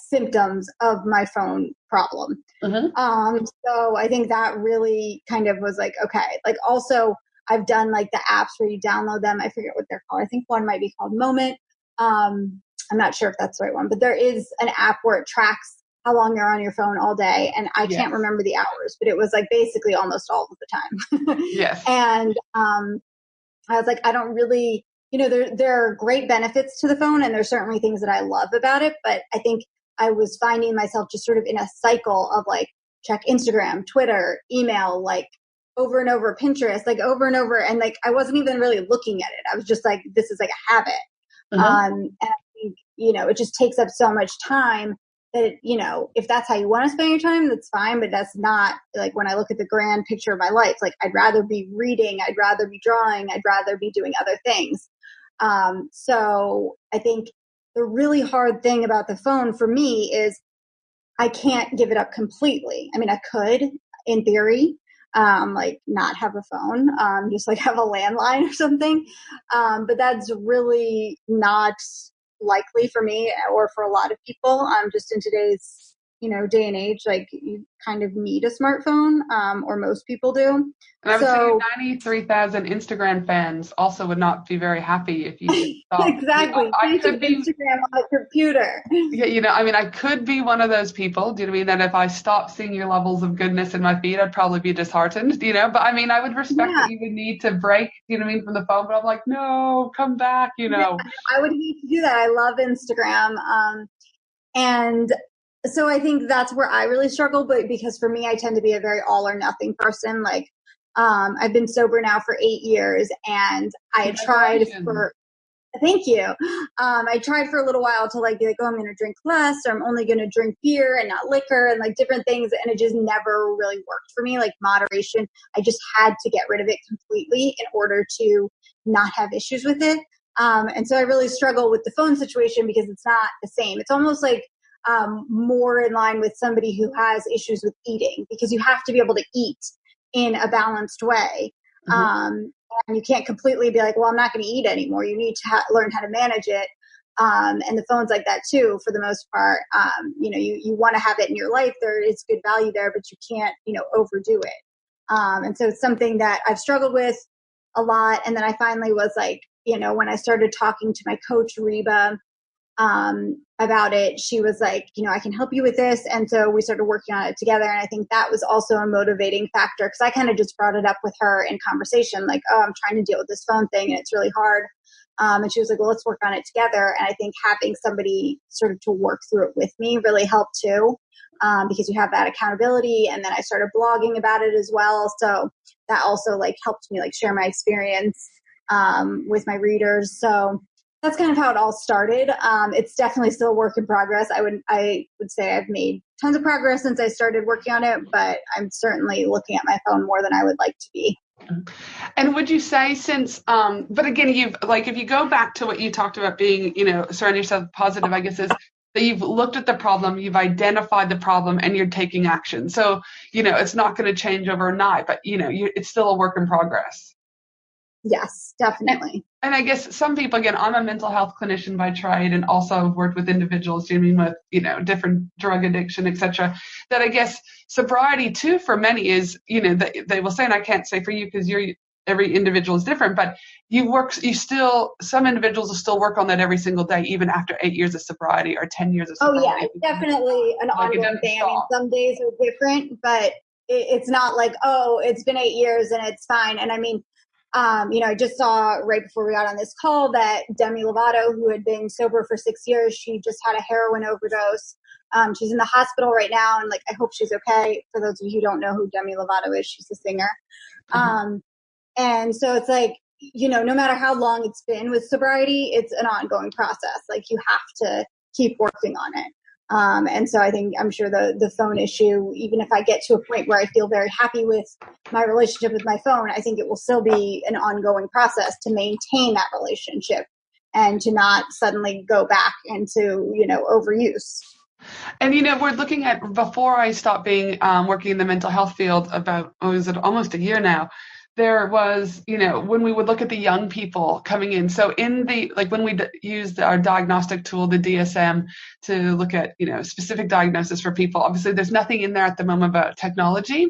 symptoms of my phone problem. Mm-hmm. So I think that really kind of was like, okay, like also I've done like the apps where you download them. I forget what they're called. I think one might be called Moment. I'm not sure if that's the right one, but there is an app where it tracks how long you're on your phone all day. And I can't remember the hours, but it was like basically almost all of the time. Yes. And I was like, I don't really, there are great benefits to the phone and there's certainly things that I love about it. But I think I was finding myself just sort of in a cycle of like check Instagram, Twitter, email, like over and over, Pinterest, like over and over. And like, I wasn't even really looking at it. I was just like, this is like a habit. And I think, it just takes up so much time that, if that's how you want to spend your time, that's fine. But that's not like when I look at the grand picture of my life, like I'd rather be reading, I'd rather be drawing, I'd rather be doing other things. So I think the really hard thing about the phone for me is I can't give it up completely. I mean, I could in theory, like not have a phone, just like have a landline or something. But that's really not likely for me or for a lot of people. Just in today's, day and age, like you kind of need a smartphone, or most people do. And I would say 93,000 Instagram fans also would not be very happy if you stopped. Exactly. I could be Instagram on a computer. Yeah, I could be one of those people, do you know what I mean? That if I stopped seeing your levels of goodness in my feed, I'd probably be disheartened, But I would respect that you would need to break, from the phone. But I'm like, no, come back, Yeah, I would need to do that. I love Instagram. And so I think that's where I really struggle, but because for me, I tend to be a very all or nothing person. Like, I've been sober now for 8 years and I had tried thank you. I tried for a little while to like be like, oh, I'm going to drink less, or I'm only going to drink beer and not liquor and like different things. And it just never really worked for me. Like moderation, I just had to get rid of it completely in order to not have issues with it. And so I really struggle with the phone situation because it's not the same. It's almost like more in line with somebody who has issues with eating, because you have to be able to eat in a balanced way. And you can't completely be like, well, I'm not going to eat anymore. You need to learn how to manage it. And the phone's like that too, for the most part. You want to have it in your life. There is good value there, but you can't, overdo it. And so it's something that I've struggled with a lot. And then I finally was like, when I started talking to my coach, Reba, about it, she was like, I can help you with this. And so we started working on it together. And I think that was also a motivating factor, because I kind of just brought it up with her in conversation, like, oh, I'm trying to deal with this phone thing and it's really hard. And she was like, well, let's work on it together. And I think having somebody sort of to work through it with me really helped too, because you have that accountability. And then I started blogging about it as well. So that also like helped me like share my experience with my readers. So that's kind of how it all started. It's definitely still a work in progress. I would say I've made tons of progress since I started working on it, but I'm certainly looking at my phone more than I would like to be. And would you say but again, if you go back to what you talked about being, surround yourself with positive, I guess is that you've looked at the problem, you've identified the problem, and you're taking action. So, it's not going to change overnight, but, it's still a work in progress. Yes, definitely. And I guess some people, again, I'm a mental health clinician by trade and also have worked with individuals dealing with, different drug addiction, et cetera, that I guess sobriety too for many is, they will say, and I can't say for you because every individual is different, but some individuals will still work on that every single day, even after 8 years of sobriety or 10 years of sobriety. Oh yeah, it's definitely an ongoing thing. Stop. I mean, some days are different, but it's not like, oh, it's been 8 years and it's fine. And I mean, I just saw right before we got on this call that Demi Lovato, who had been sober for 6 years, she just had a heroin overdose. She's in the hospital right now, and I hope she's okay. For those of you who don't know who Demi Lovato is, she's a singer. Mm-hmm. And so it's no matter how long it's been with sobriety, it's an ongoing process. You have to keep working on it. And so I'm sure the phone issue, even if I get to a point where I feel very happy with my relationship with my phone, I think it will still be an ongoing process to maintain that relationship and to not suddenly go back into, overuse. And, we're looking at, before I stopped being working in the mental health field about, almost a year now, there was, when we would look at the young people coming in. So when we used our diagnostic tool, the DSM, to look at, specific diagnosis for people, obviously there's nothing in there at the moment about technology,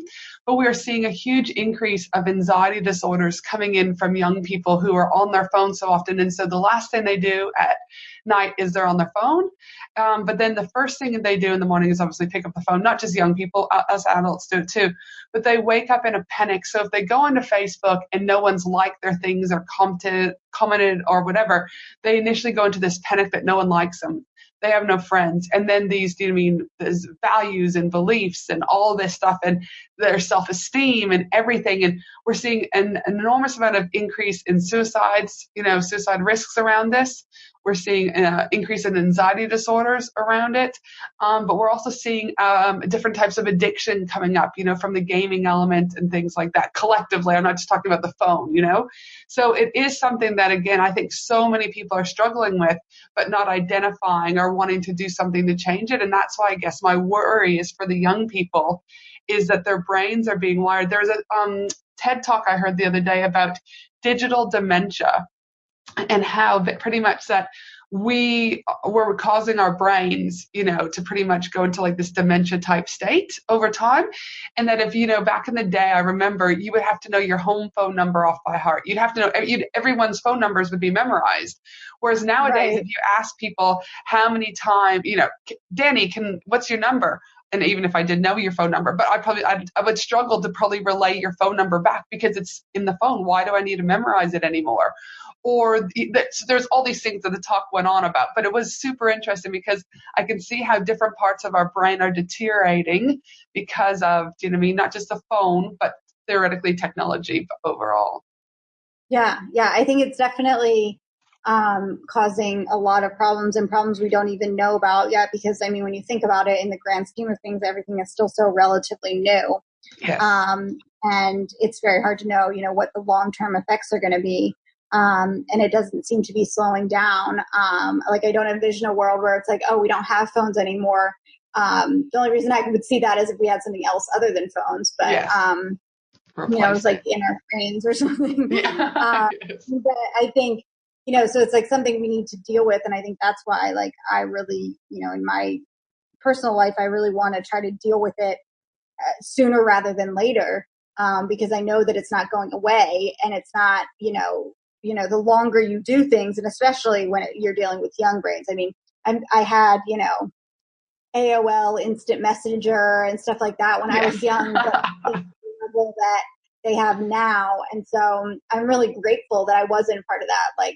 but we are seeing a huge increase of anxiety disorders coming in from young people who are on their phone so often. And so the last thing they do at night is they're on their phone. But then the first thing they do in the morning is obviously pick up the phone. Not just young people, us adults do it too. But they wake up in a panic. So if they go onto Facebook and no one's liked their things or commented or whatever, they initially go into this panic that no one likes them. They have no friends. And then there's values and beliefs and all this stuff and their self-esteem and everything. And we're seeing an enormous amount of increase in suicides, suicide risks around this. We're seeing an increase in anxiety disorders around it. But we're also seeing different types of addiction coming up, from the gaming element and things like that. Collectively, I'm not just talking about the phone, So it is something that, again, I think so many people are struggling with, but not identifying or wanting to do something to change it. And that's why I guess my worry is for the young people is that their brains are being wired. There's a TED Talk I heard the other day about digital dementia and how pretty much that we were causing our brains, to pretty much go into this dementia type state over time. And that if, back in the day, I remember you would have to know your home phone number off by heart. You'd have to know everyone's phone numbers would be memerized. Whereas nowadays, If you ask people how many times, Dani, what's your number? And even if I did know your phone number, but I would struggle to probably relay your phone number back because it's in the phone. Why do I need to memorize it anymore? Or there's all these things that the talk went on about, but it was super interesting because I can see how different parts of our brain are deteriorating because of, not just the phone, but theoretically technology overall. Yeah. I think it's definitely causing a lot of problems and problems we don't even know about yet because, when you think about it in the grand scheme of things, everything is still so relatively new. Yes. And it's very hard to know, what the long-term effects are going to be. And it doesn't seem to be slowing down. I don't envision a world where it's we don't have phones anymore. The only reason I would see that is if we had something else other than phones, but, yes. It was in our brains or something. Yeah. But I think, so it's something we need to deal with. And I think that's why, I really, in my personal life, I really want to try to deal with it sooner rather than later. Because I know that it's not going away and it's not, the longer you do things, and especially when you're dealing with young brains. I had, AOL Instant Messenger and stuff like that when I was young, but the level that they have now. And so I'm really grateful that I wasn't part of that.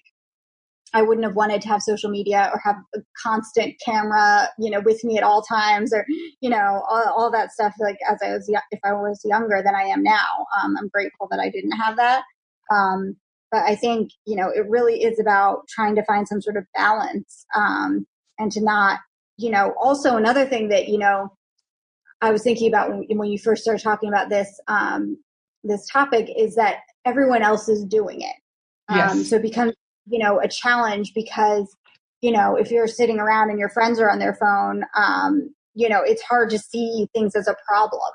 I wouldn't have wanted to have social media or have a constant camera, with me at all times or, all that stuff. If I was younger than I am now, I'm grateful that I didn't have that. But I think, it really is about trying to find some sort of balance and to not, also another thing that, I was thinking about when you first started talking about this, this topic is that everyone else is doing it. Yes. So it becomes, a challenge because, if you're sitting around and your friends are on their phone, it's hard to see things as a problem.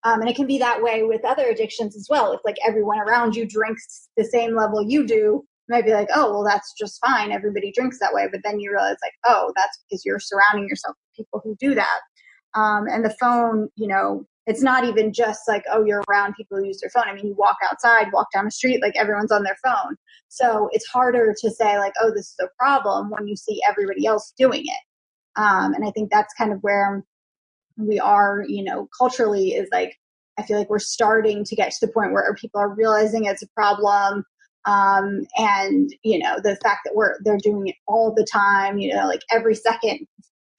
And it can be that way with other addictions as well. If like everyone around you drinks the same level you do, you might be like, oh, well, that's just fine. Everybody drinks that way. But then you realize like, oh, that's because you're surrounding yourself with people who do that. And the phone, it's not even just like, oh, you're around people who use their phone. I mean, you walk outside, walk down the street, like everyone's on their phone. So it's harder to say like, oh, this is a problem when you see everybody else doing it. And I think that's kind of where we are, culturally, is like, I feel like we're starting to get to the point where people are realizing it's a problem. And, the fact that they're doing it all the time, like every second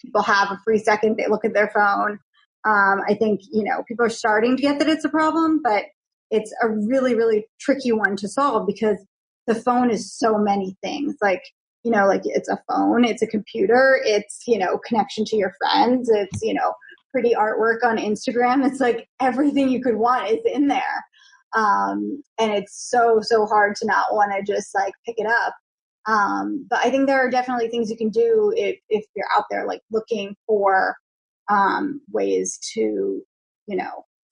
people have a free second, they look at their phone. I think, people are starting to get that it's a problem, but it's a really, really tricky one to solve because the phone is so many things. Like it's a phone, it's a computer, it's, connection to your friends, it's, pretty artwork on Instagram. It's like everything you could want is in there. And it's so, so hard to not want to just like pick it up. But I think there are definitely things you can do if you're out there like looking for ways to,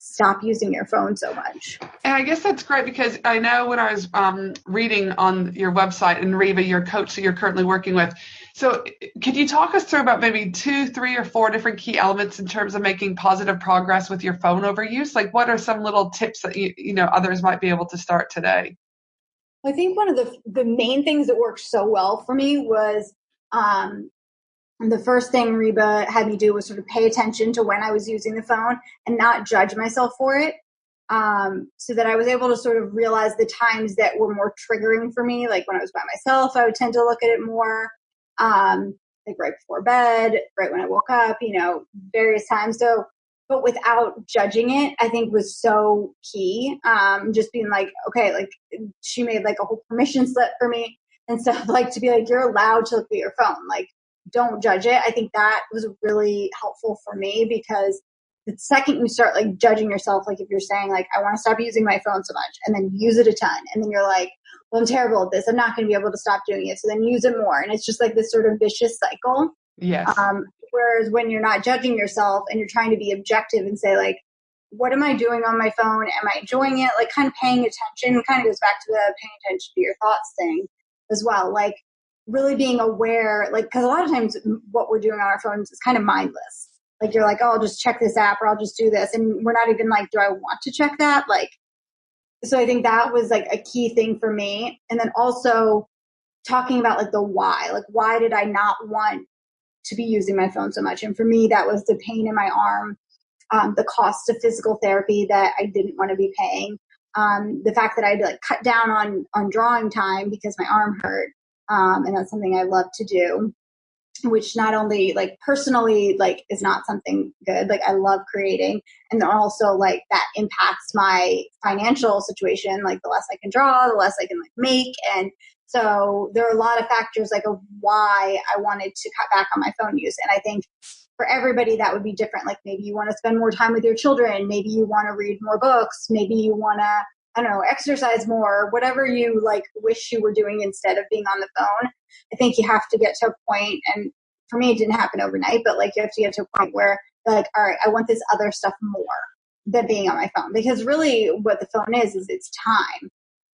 stop using your phone so much. And I guess that's great because I know when I was reading on your website, and Reva, your coach that you're currently working with, so could you talk us through about maybe 2, 3, or 4 different key elements in terms of making positive progress with your phone overuse? Like what are some little tips that others might be able to start today? I think one of the main things that worked so well for me was the first thing Reba had me do was sort of pay attention to when I was using the phone and not judge myself for it. So that I was able to sort of realize the times that were more triggering for me. Like when I was by myself, I would tend to look at it more, like right before bed, right when I woke up, various times. So, but without judging it, I think was so key. Just being like, okay, like she made like a whole permission slip for me and stuff, like to be like, you're allowed to look at your phone. Like, don't judge it. I think that was really helpful for me because the second you start like judging yourself, like if you're saying like, I want to stop using my phone so much, and then use it a ton, and then you're like, well, I'm terrible at this, I'm not going to be able to stop doing it, so then use it more. And it's just like this sort of vicious cycle. Yes. Whereas when you're not judging yourself and you're trying to be objective and say like, what am I doing on my phone? Am I enjoying it? Like kind of paying attention kind of goes back to the paying attention to your thoughts thing as well. Like really being aware, like, because a lot of times what we're doing on our phones is kind of mindless. Like you're like, oh, I'll just check this app or I'll just do this. And we're not even like, do I want to check that? Like, so I think that was like a key thing for me. And then also talking about like the why, like why did I not want to be using my phone so much? And for me, that was the pain in my arm, the cost of physical therapy that I didn't want to be paying, the fact that I had to like cut down on drawing time because my arm hurt. And that's something I love to do, which not only like personally, like is not something good. Like I love creating, and then also like that impacts my financial situation. Like the less I can draw, the less I can like make. And so there are a lot of factors like of why I wanted to cut back on my phone use. And I think for everybody that would be different. Like maybe you want to spend more time with your children. Maybe you want to read more books. Maybe you want to, I don't know, exercise more, whatever you like wish you were doing instead of being on the phone. I think you have to get to a point, and for me, it didn't happen overnight, but like you have to get to a point where you're like, all right, I want this other stuff more than being on my phone. Because really what the phone is it's time.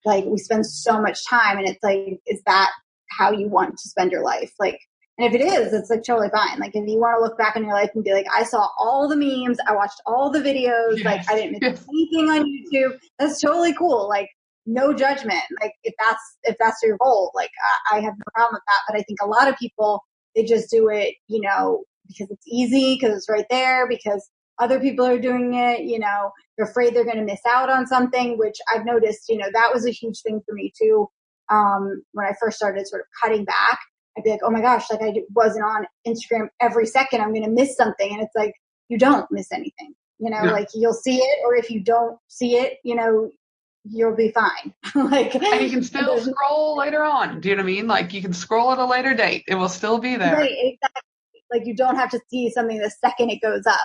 Like we spend so much time, and it's like, is that how you want to spend your life? Like, and if it is, it's like totally fine. Like if you want to look back on your life and be like, I saw all the memes, I watched all the videos, yes. like I didn't miss anything on YouTube. That's totally cool. Like no judgment. Like if that's your goal, like I have no problem with that. But I think a lot of people, they just do it, you know, because it's easy, because it's right there, because other people are doing it, you know, they're afraid they're going to miss out on something, which I've noticed, you know, that was a huge thing for me too. When I first started sort of cutting back, I'd be like, oh my gosh, like I wasn't on Instagram every second, I'm going to miss something. And it's like, you don't miss anything, you know, like you'll see it, or if you don't see it, you know, you'll be fine. Like, and you can still scroll later on. Do you know what I mean? Like you can scroll at a later date. It will still be there. Right, exactly. Like you don't have to see something the second it goes up,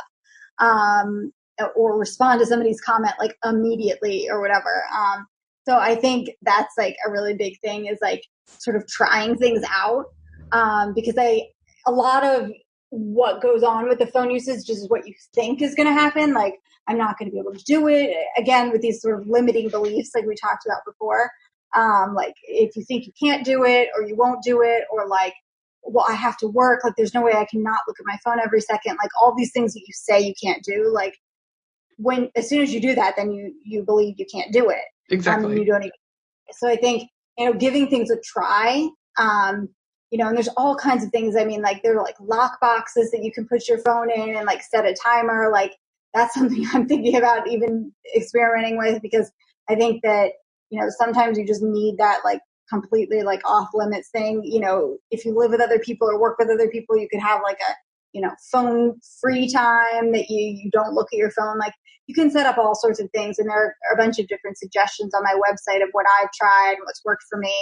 or respond to somebody's comment like immediately or whatever. So I think that's like a really big thing, is like sort of trying things out. because a lot of what goes on with the phone usage just is what you think is going to happen. Like, I'm not going to be able to do it. Again, with these sort of limiting beliefs, like we talked about before. Like, if you think you can't do it, or you won't do it, or like, well, I have to work. Like, there's no way I cannot look at my phone every second. Like, all these things that you say you can't do. Like, as soon as you do that, then you believe you can't do it. And Exactly. you don't even. So I think, giving things a try. And there's all kinds of things. I mean, like, there are like lock boxes that you can put your phone in and like set a timer. Like, that's something I'm thinking about even experimenting with, because I think that, sometimes you just need that like completely like off limits thing. If you live with other people or work with other people, you could have like a, phone free time that you don't look at your phone. Like, you can set up all sorts of things, and there are a bunch of different suggestions on my website of what I've tried and what's worked for me.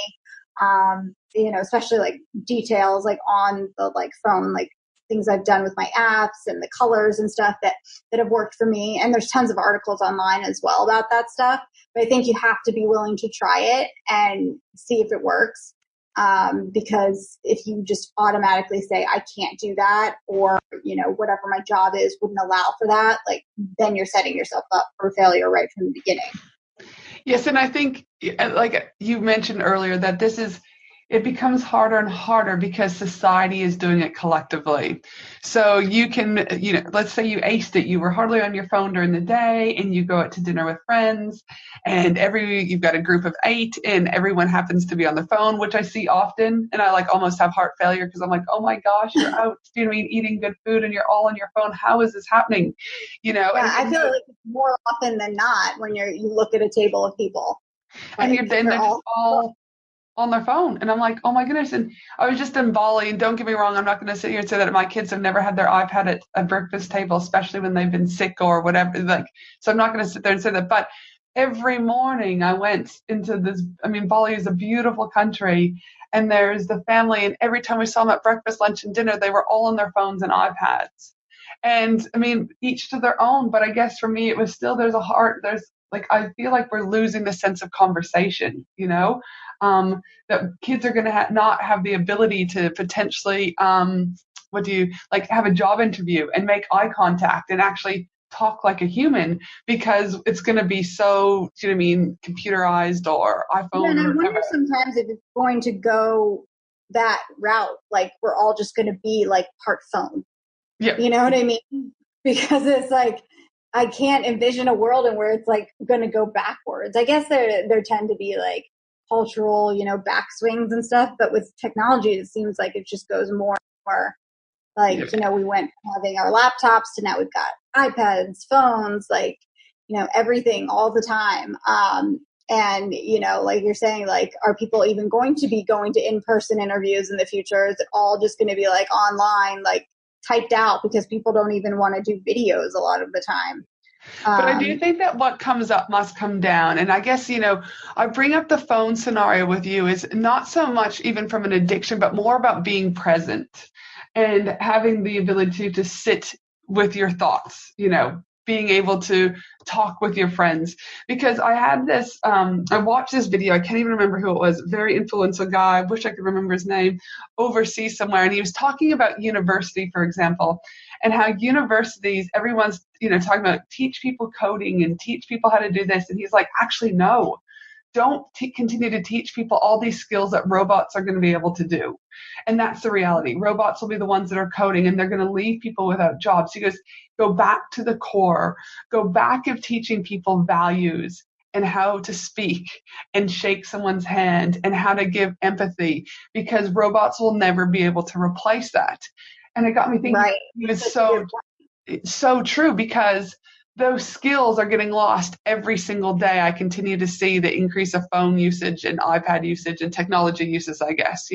Especially like details like on the like phone, like things I've done with my apps and the colors and stuff that have worked for me. And there's tons of articles online as well about that stuff. But I think you have to be willing to try it and see if it works. Because if you just automatically say, I can't do that, or, whatever my job is wouldn't allow for that, like, then you're setting yourself up for failure right from the beginning. Yes, and I think, like you mentioned earlier, that it becomes harder and harder because society is doing it collectively. So you can, let's say you aced it. You were hardly on your phone during the day, and you go out to dinner with friends, and you've got a group of 8, and everyone happens to be on the phone, which I see often. And I like almost have heart failure because I'm like, oh my gosh, you're out, eating good food, and you're all on your phone. How is this happening? Yeah, I feel like it's more often than not when you look at a table of people. Like, and they're just all on their phone. And I'm like, oh my goodness. And I was just in Bali, and don't get me wrong, I'm not going to sit here and say that my kids have never had their iPad at a breakfast table, especially when they've been sick or whatever. Like, so I'm not going to sit there and say that. But every morning I went into Bali is a beautiful country, and there's the family. And every time we saw them at breakfast, lunch, and dinner, they were all on their phones and iPads. And each to their own. But I guess for me, it was still, I feel like we're losing the sense of conversation, that kids are going to not have the ability to potentially, have a job interview and make eye contact and actually talk like a human, because it's going to be so, computerized or iPhone. Yeah, and I wonder sometimes if it's going to go that route, like we're all just going to be like part phone. Yeah. You know what I mean? Because it's like, I can't envision a world in where it's like going to go backwards. I guess there tend to be like cultural, backswings and stuff, but with technology, it seems like it just goes more and more. Like, we went from having our laptops to now we've got iPads, phones, like, everything all the time. And, like you're saying, like, are people even going to be going to in-person interviews in the future? Is it all just going to be like online, like typed out, because people don't even want to do videos a lot of the time? But I do think that what comes up must come down. And I guess, I bring up the phone scenario with you is not so much even from an addiction, but more about being present and having the ability to sit with your thoughts, being able to talk with your friends. Because I had this, I watched this video, I can't even remember who it was, very influential guy, I wish I could remember his name, overseas somewhere. And he was talking about university, for example, and how universities, everyone's, talking about teach people coding and teach people how to do this. And he's like, actually, no. Don't continue to teach people all these skills that robots are going to be able to do. And that's the reality. Robots will be the ones that are coding, and they're going to leave people without jobs. He goes, go back to the core, go back of teaching people values and how to speak and shake someone's hand and how to give empathy, because robots will never be able to replace that. And it got me thinking, right. It was so true, because those skills are getting lost every single day. I continue to see the increase of phone usage and iPad usage and technology uses, I guess,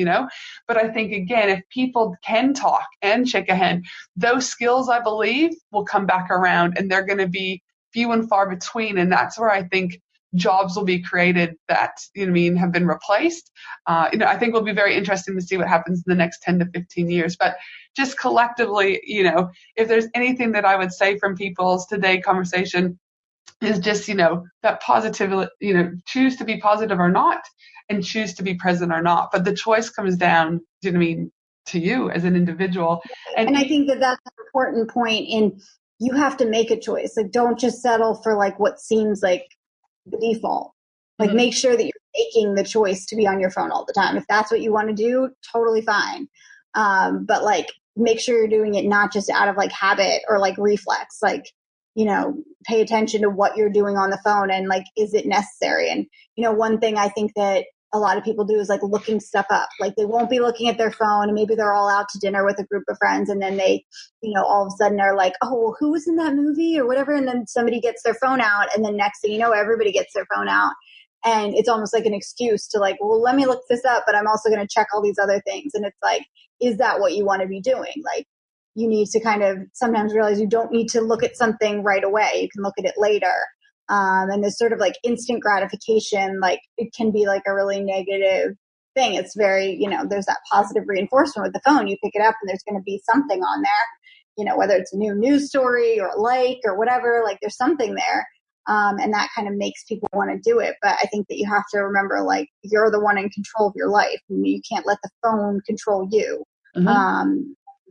But I think, again, if people can talk and shake a hand, those skills, I believe, will come back around, and they're going to be few and far between. And that's where I think jobs will be created that, have been replaced. I think will be very interesting to see what happens in the next 10 to 15 years. But just collectively, if there's anything that I would say from people's today conversation is just, that positively, choose to be positive or not, and choose to be present or not. But the choice comes down, to you as an individual. And I think that that's an important point in you have to make a choice. Like, don't just settle for like what seems like the default. Like, make sure that you're making the choice to be on your phone all the time. If that's what you want to do, totally fine. But like, make sure you're doing it not just out of like habit or like reflex. Like, you know, pay attention to what you're doing on the phone and like, is it necessary? And, you know, one thing I think that a lot of people do is like looking stuff up. Like, they won't be looking at their phone and maybe they're all out to dinner with a group of friends and then they, you know, all of a sudden are like, oh, well, who was in that movie or whatever. And then somebody gets their phone out and then next thing you know, everybody gets their phone out. And it's almost like an excuse to like, well, let me look this up, but I'm also going to check all these other things. And it's like, is that what you want to be doing? Like, you need to kind of sometimes realize you don't need to look at something right away. You can look at it later. And this sort of like instant gratification, like it can be like a really negative thing. It's very, you know, there's that positive reinforcement with the phone. You pick it up and there's going to be something on there, you know, whether it's a new news story or a like or whatever, like there's something there. And that kind of makes people want to do it. But I think that you have to remember, like, you're the one in control of your life. You can't let the phone control you.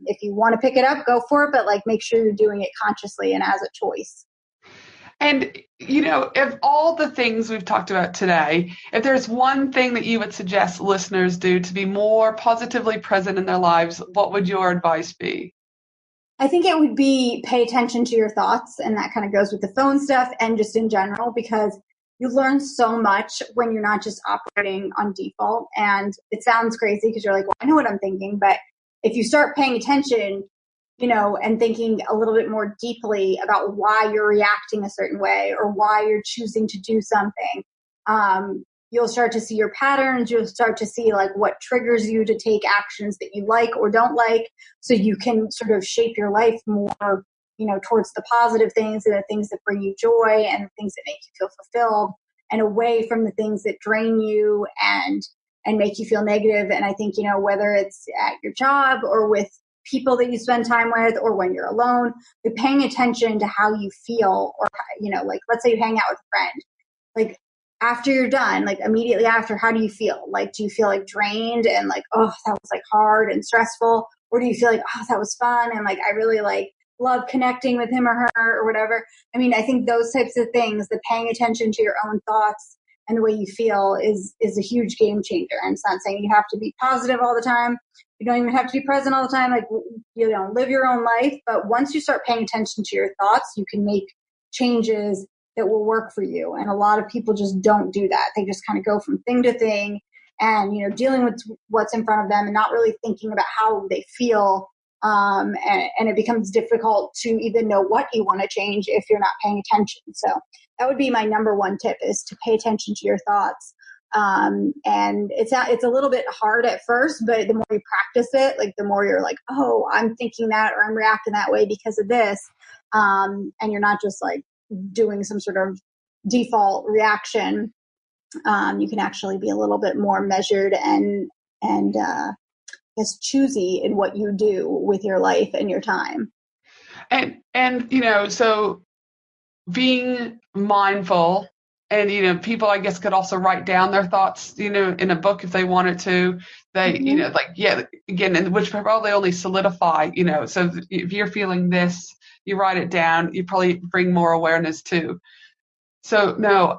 If you want to pick it up, go for it, but like make sure you're doing it consciously and as a choice. And, you know, if all the things we've talked about today, if there's one thing that you would suggest listeners do to be more positively present in their lives, what would your advice be? I think it would be pay attention to your thoughts. And that kind of goes with the phone stuff and just in general, because you learn so much when you're not just operating on default. And it sounds crazy because you're like, well, I know what I'm thinking. But if you start paying attention, you know, and thinking a little bit more deeply about why you're reacting a certain way or why you're choosing to do something, you'll start to see your patterns. You'll start to see like what triggers you to take actions that you like or don't like, so you can sort of shape your life more, you know, towards the positive things and the things that bring you joy and the things that make you feel fulfilled, and away from the things that drain you and make you feel negative. And I think, you know, whether it's at your job or with people that you spend time with or when you're alone, you're paying attention to how you feel. Or, you know, like, let's say you hang out with a friend, like after you're done, like immediately after, how do you feel? Like, do you feel like drained and like, oh, that was like hard and stressful? Or do you feel like, oh, that was fun and like I really like love connecting with him or her or whatever? I mean, I think those types of things, the paying attention to your own thoughts and the way you feel is a huge game changer. And it's not saying you have to be positive all the time. You don't even have to be present all the time. Like, you know, live your own life. But once you start paying attention to your thoughts, you can make changes that will work for you. And a lot of people just don't do that. They just kind of go from thing to thing and, you know, dealing with what's in front of them and not really thinking about how they feel. And it becomes difficult to even know what you want to change if you're not paying attention. So that would be my number one tip, is to pay attention to your thoughts. And it's a little bit hard at first, but the more you practice it, like the more you're like, oh, I'm thinking that, or I'm reacting that way because of this. And you're not just like doing some sort of default reaction. You can actually be a little bit more measured and is choosy in what you do with your life and your time. And you know, so being mindful, and you know, people I guess could also write down their thoughts, you know, in a book if they wanted to. They, you know, like, yeah, again, and which probably only solidify, you know, so if you're feeling this, you write it down, you probably bring more awareness too. So no,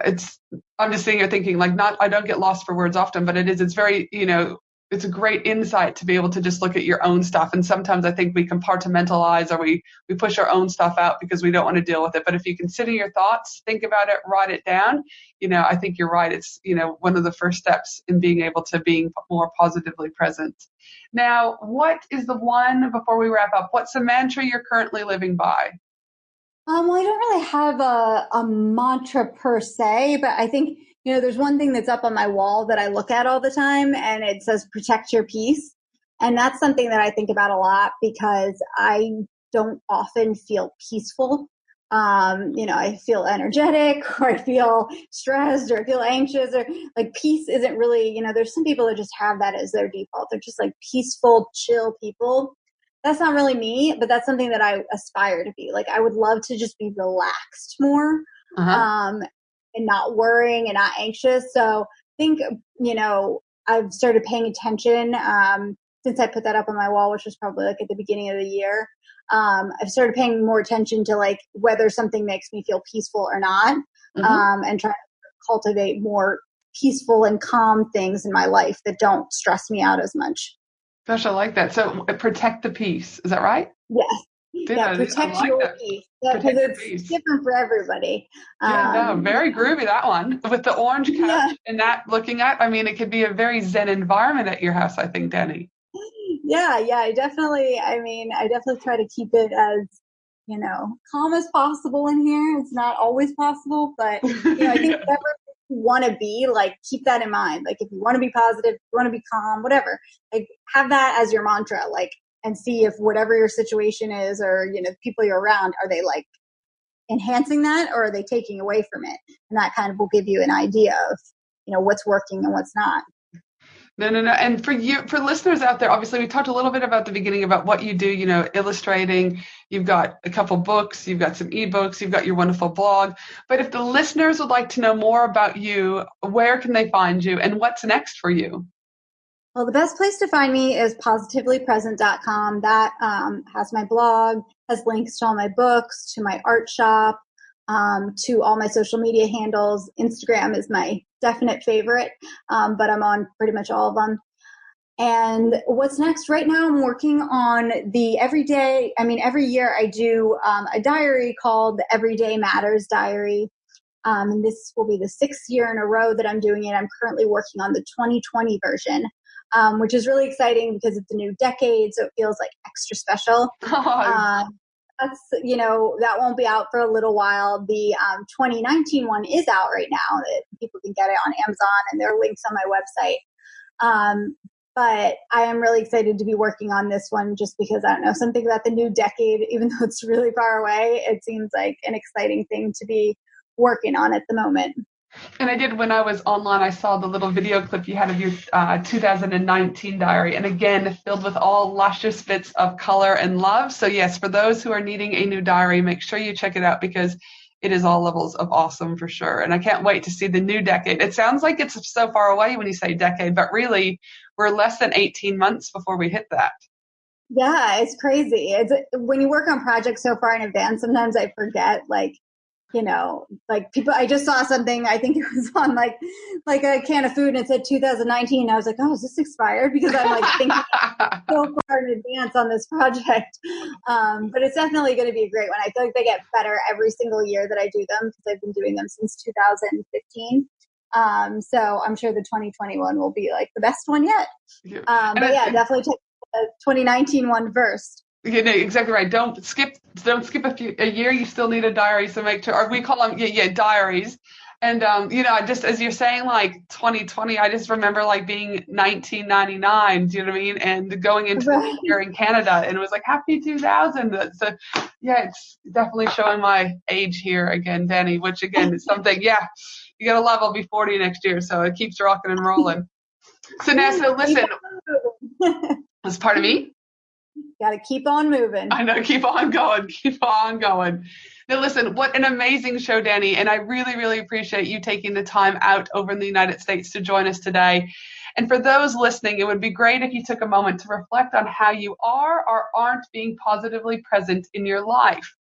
I'm just sitting here thinking, like, I don't get lost for words often, but it's very, you know, it's a great insight to be able to just look at your own stuff. And sometimes I think we compartmentalize, or we push our own stuff out because we don't want to deal with it. But if you consider your thoughts, think about it, write it down, you know, I think you're right. It's, you know, one of the first steps in being able to being more positively present. Now, what is the one, before we wrap up, what's the mantra you're currently living by? Well, I don't really have a mantra per se, but I think, you know, there's one thing that's up on my wall that I look at all the time, and it says protect your peace. And that's something that I think about a lot because I don't often feel peaceful. You know, I feel energetic, or I feel stressed, or I feel anxious, or like peace isn't really, you know, there's some people that just have that as their default. They're just like peaceful, chill people. That's not really me, but that's something that I aspire to be. Like, I would love to just be relaxed more, and not worrying and not anxious. So I think, you know, I've started paying attention since I put that up on my wall, which was probably like at the beginning of the year, I've started paying more attention to like whether something makes me feel peaceful or not, and trying to cultivate more peaceful and calm things in my life that don't stress me out as much. Gosh, I like that. So protect the peace. Is that right? Yes. Dude, Yeah, protect your peace. Because it's different for everybody. Yeah, no, very groovy, that one. With the orange couch and that looking at, I mean, it could be a very zen environment at your house, I think, Dani. Yeah, I definitely try to keep it as, calm as possible in here. It's not always possible, but, I think whatever you want to be, like, keep that in mind. Like, if you want to be positive, if you want to be calm, whatever, like, have that as your mantra, like, and see if whatever your situation is or, the people you're around, are they, like, enhancing that or are they taking away from it? And that kind of will give you an idea of, what's working and what's not. No. And for listeners out there, obviously we talked a little bit about the beginning about what you do, illustrating, you've got a couple books, you've got some ebooks, you've got your wonderful blog. But if the listeners would like to know more about you, where can they find you and what's next for you? Well, the best place to find me is positivelypresent.com. That has my blog, has links to all my books, to my art shop, to all my social media handles. Instagram is my definite favorite, but I'm on pretty much all of them. And what's next? Right now I'm working on every year I do a diary called the Everyday Matters Diary. And this will be the 6th year in a row that I'm doing it. I'm currently working on the 2020 version, which is really exciting because it's a new decade, so it feels like extra special. That's, that won't be out for a little while. The 2019 one is out right now. People can get it on Amazon, and there are links on my website. But I am really excited to be working on this one just because, I don't know, something about the new decade, even though it's really far away, it seems like an exciting thing to be working on at the moment. And I did, when I was online, I saw the little video clip you had of your 2019 diary. And again, filled with all luscious bits of color and love. So yes, for those who are needing a new diary, make sure you check it out because it is all levels of awesome for sure. And I can't wait to see the new decade. It sounds like it's so far away when you say decade, but really we're less than 18 months before we hit that. Yeah, it's crazy. When you work on projects so far in advance, sometimes I forget, like people, I just saw something, I think it was on like a can of food and it said 2019. I was like, oh, is this expired? Because I'm like thinking so far in advance on this project. But it's definitely going to be a great one. I feel like they get better every single year that I do them because I've been doing them since 2015. So I'm sure the 2021 will be like the best one yet. But yeah, definitely take the 2019 one first. Exactly right. Don't skip a year. You still need a diary. So make sure, or we call them, diaries. And, just as you're saying, like 2020, I just remember like being 1999, do you know what I mean? And going into the year in Canada, and it was like, happy 2000. So yeah, it's definitely showing my age here again, Dani, which again is something, you got to love. I'll be 40 next year. So it keeps rocking and rolling. So now, listen, as part of me. Got to keep on moving. I know, keep on going. Now listen, what an amazing show, Dani, and I really, really appreciate you taking the time out over in the United States to join us today. And for those listening, it would be great if you took a moment to reflect on how you are or aren't being positively present in your life.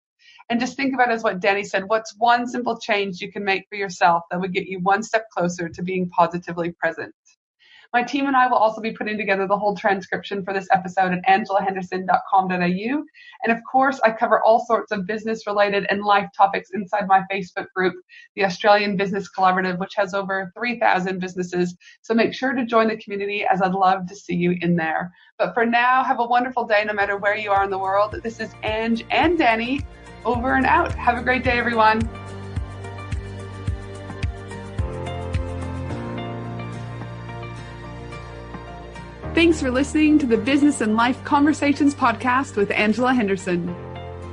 And just think about, as what Dani said, what's one simple change you can make for yourself that would get you one step closer to being positively present. My team and I will also be putting together the whole transcription for this episode at angelahenderson.com.au. And of course, I cover all sorts of business-related and life topics inside my Facebook group, the Australian Business Collaborative, which has over 3,000 businesses. So make sure to join the community, as I'd love to see you in there. But for now, have a wonderful day no matter where you are in the world. This is Ange and Dani, over and out. Have a great day, everyone. Thanks for listening to the Business and Life Conversations podcast with Angela Henderson.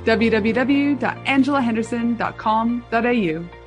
www.angelahenderson.com.au